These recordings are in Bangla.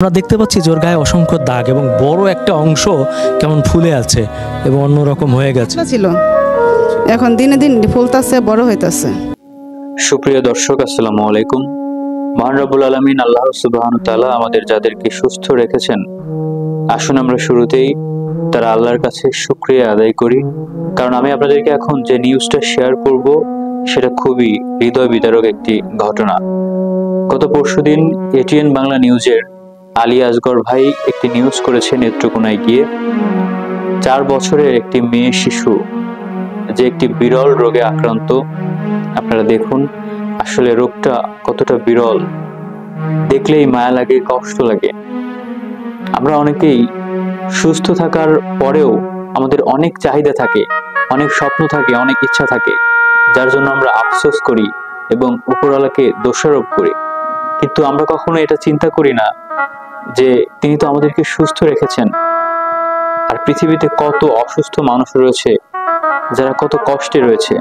আমরা দেখতে পাচ্ছি যে ওর গায়ে অসংখ্য দাগ এবং বড় একটা অংশ কেমন ফুলে আছে এবং অন্যরকম হয়ে গেছে। ছিল এখন দিনে দিন ফুলতাছে, বড় হইতাছে। সুপ্রিয় দর্শক, আসসালামু আলাইকুম। মহান রব্বুল আলামিন আল্লাহ সুবহানাহু তাআলা আমাদের যাদেরকে সুস্থ রেখেছেন, আসুন আমরা শুরুতেই তার আল্লাহর কাছে শুকরিয়া আদায় করি। কারণ আমি আপনাদেরকে এখন যে নিউজটা শেয়ার করব সেটা খুবই হৃদয় বিদারক একটি ঘটনা। গত পরশুদিন এটিএন বাংলা নিউজের আলী আসগর ভাই একটি নিউজ করেছে নেত্রকোনায় গিয়ে 4 বছরের একটি মেয়ে শিশু যে একটি বিরল রোগে আক্রান্ত। আপনারা দেখুন আসলে রোগটা কতটা বিরল, দেখলেই মায়া লাগে, কষ্ট লাগে। আমরা অনেকেই সুস্থ থাকার পরেও আমাদের অনেক চাহিদা থাকে, অনেক স্বপ্ন থাকে, অনেক ইচ্ছা থাকে, যার জন্য আমরা আফসোস করি এবং উপরওয়ালাকে দোষারোপ করি। কিন্তু আমরা কখনো এটা চিন্তা করি না যে তিনি তো আমাদেরকে সুস্থ রেখেছেন। আর পৃথিবীতে কত অসুস্থ মানুষ রয়েছে যারা কত কষ্টে রয়েছে,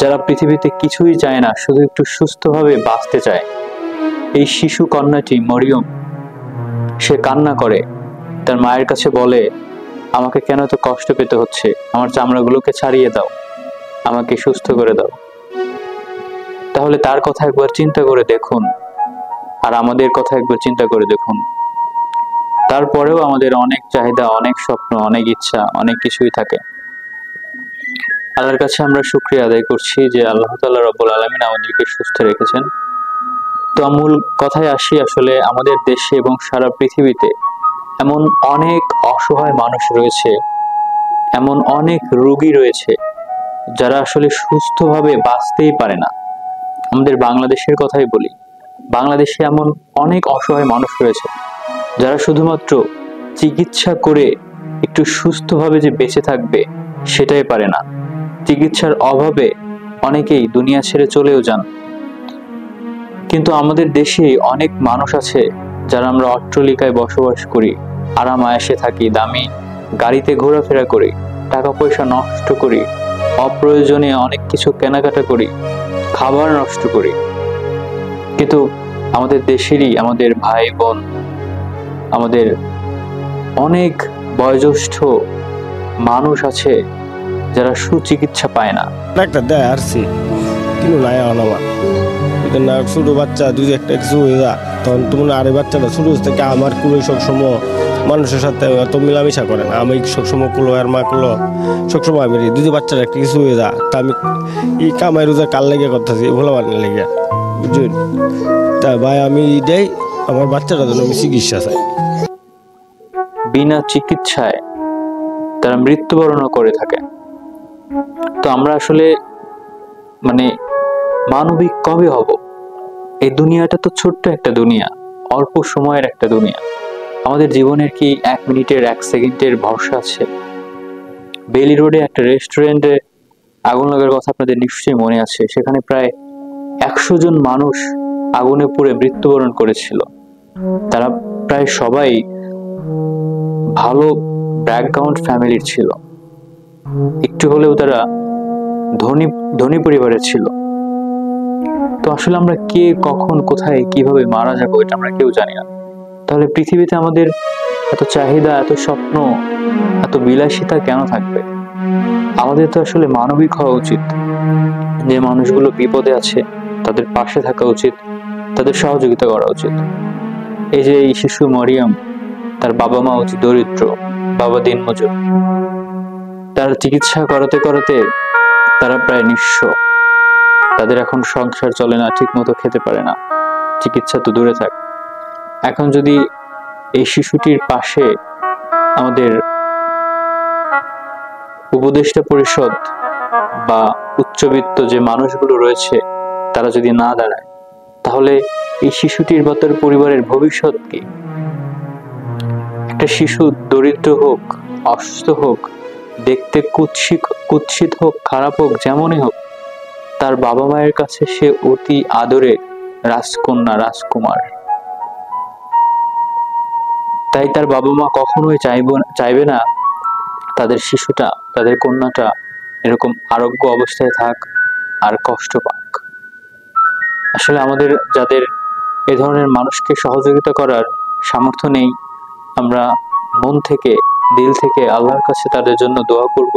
যারা পৃথিবীতে কিছুই চায় না, শুধু একটু সুস্থভাবে বাঁচতে চায়। এই শিশু কন্যাটি মরিয়ম, সে কান্না করে, তার মায়ের কাছে বলে, আমাকে কেন এত কষ্ট পেতে হচ্ছে, আমার চামড়াগুলোকে ছাড়িয়ে দাও, আমাকে সুস্থ করে দাও। তাহলে তার কথা একবার চিন্তা করে দেখুন, আর আমাদের কথা একবার চিন্তা করে দেখুন। তারপরেও আমাদের অনেক চাহিদা, অনেক স্বপ্ন, অনেক ইচ্ছা, অনেক কিছুই থাকে। আল্লাহর কাছে আমরা শুকরিয়া আদায় করছি যে আল্লাহ তাআলা রব্বুল আলামিন আমাদেরকে সুস্থ রেখেছেন। তো মূল কথায় আসি, আসলে আমাদের দেশে এবং সারা পৃথিবীতে এমন অনেক অসহায় মানুষ রয়েছে, এমন অনেক রোগী রয়েছে যারা আসলে সুস্থভাবে বাঁচতেই পারে না। আমাদের বাংলাদেশের কথাই বলি, বাংলাদেশে এমন অনেক অসহায় মানুষ রয়েছে যারা শুধুমাত্র চিকিৎসা করে একটু সুস্থভাবে যে বেঁচে থাকবে সেটাই পারে না। চিকিৎসার অভাবে অনেকেই দুনিয়া ছেড়ে চলেও যান। কিন্তু আমাদের দেশে অনেক মানুষ আছে যারা আমরা অট্টালিকায় বসবাস করি, আরাম আয়েশে থাকি, দামি গাড়িতে ঘোরাফেরা করি, টাকা পয়সা নষ্ট করি, অপ্রয়োজনে অনেক কিছু কেনাকাটা করি, খাবার নষ্ট করি। কিন্তু আমাদের দেশেরই আমাদের ভাই বোন, আমাদের অনেক বয়োজ্যেষ্ঠ মানুষ আছে যারা সুচিকিৎসা পায় না। একটা দেয় আসছি কিন্তু নাই আমার না ছোটো বাচ্চা দুই একটা কিছু হয়ে যা, তখন তোমার আরে বাচ্চাটা ছোটো থেকে আমার কুলো সবসময় মানুষের সাথে এত মিলামিশা করে না। আমি সবসময় কুলো আর মা কুলো সবসময় আমি দুই বাচ্চার একটা কিছু হয়ে যা, তা আমি এই কামাই রোজা কাল লেগে করতেছি ভোলা বানিয়ে লেগে, বুঝলেন? তা ভাই আমি দেই আমার বাচ্চাটার জন্য আমি চিকিৎসা চাই। বিনা চিকিৎসায় তারা মৃত্যুবরণও করে থাকে। তো আমরা আসলে মানবিক কবে হব? এই দুনিয়াটা তো ছোট্ট একটা দুনিয়া, অল্প সময়ের একটা দুনিয়া। আমাদের জীবনের কি 1 মিনিটের 1 সেকেন্ডের ভরসা আছে? বেইলি রোডে একটা রেস্টুরেন্টে আগুন লাগার কথা আপনাদের নিশ্চয়ই মনে আছে। সেখানে প্রায় 100 জন মানুষ আগুনে পুড়ে মৃত্যুবরণ করেছিল। তারা প্রায় সবাই ভালো ব্যাকগ্রাউন্ড ফ্যামিলির ছিল, একটু হলেও তারা ধনী পরিবারের ছিল। তো আসলে আমরা কে, কখন, কোথায়, কিভাবে মারা যাবো এটা আমরা কেউ জানি না। তাহলে পৃথিবীতে আমাদের এত চাহিদা, এত স্বপ্ন, এত বিলাসিতা কেন থাকবে? আমাদের তো আসলে মানবিক হওয়া উচিত। যে মানুষগুলো বিপদে আছে তাদের পাশে থাকা উচিত, তাদের সহযোগিতা করা উচিত। এই যে এই শিশু মরিয়ম, তার বাবা মা অতি দরিদ্র, বাবা দিনমজুর। তার চিকিৎসা করাতে করাতে তারা প্রায় নিঃস্ব। তাদের এখন সংসার চলে না, ঠিক মতো খেতে পারে না, চিকিৎসা তো দূরে থাক। এখন যদি এই শিশুটির পাশে আমাদের উপদেষ্টা পরিষদ বা উচ্চবিত্ত যে মানুষগুলো রয়েছে তারা যদি না দাঁড়ায়, তাহলে এই শিশুটির বা তার পরিবারের ভবিষ্যৎ কি? একটা শিশু দরিদ্র হোক, অসুস্থ হোক, দেখতে কুৎসিত হোক, খারাপ হোক, যেমনই হোক, তার বাবা মায়ের কাছে সে অতি আদরে রাজকন্যা, রাজকুমার। তাই তার বাবা মা কখনোই চাইবে না তাদের শিশুটা, তাদের কন্যাটা এরকম আরোগ্য অবস্থায় থাক আর কষ্ট পাক। আসলে আমাদের যাদের এ ধরনের মানুষকে সহযোগিতা করার সামর্থ্য নেই, আমরা মন থেকে দিল থেকে আল্লাহর কাছে তাদের জন্য দোয়া করব,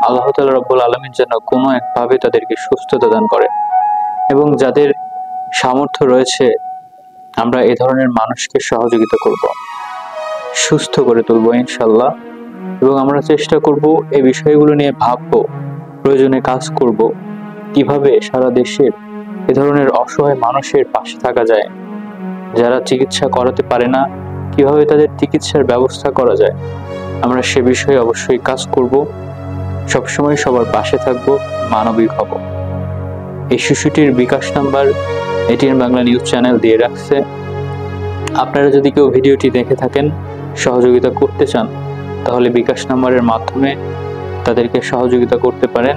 আল্লাহ তাআলা রব্বুল আলামিন যেন কোনো একভাবে তাদেরকে সুস্থতা দান করেন। এবং যাদের সামর্থ্য রয়েছে আমরা এ ধরনের মানুষকে সহযোগিতা করব, সুস্থ করে তুলব ইনশাল্লাহ। এবং আমরা চেষ্টা করব এই বিষয়গুলো নিয়ে ভাববো, প্রয়োজনে কাজ করব, কিভাবে সারা দেশের এ ধরনের অসহায় মানুষের পাশে থাকা যায়, যারা চিকিৎসা করাতে পারে না কিভাবে তাদের চিকিৎসার ব্যবস্থা করা যায়। আমরা সে বিষয়ে অবশ্যই কাজ করব, সবসময় সবার পাশে থাকব, মানবিক হব। এই শিশুটির বিকাশ number ATN Bangla news channel দিয়ে রাখছে। আপনারা যদি কেউ ভিডিওটি দেখে থাকেন, সহযোগিতা করতে চান, তাহলে বিকাশ নাম্বারের মাধ্যমে তাদেরকে সহযোগিতা করতে পারেন,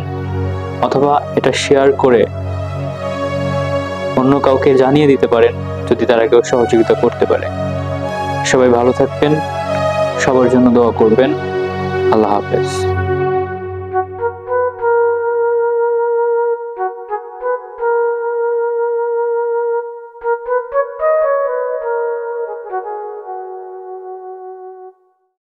অথবা এটা শেয়ার করে অন্য কাউকে জানিয়ে দিতে পারেন যদি তারা কেউ সহযোগিতা করতে পারে। সবাই ভালো থাকবেন, সবার জন্য দোয়া করবেন। আল্লাহ হাফেজ।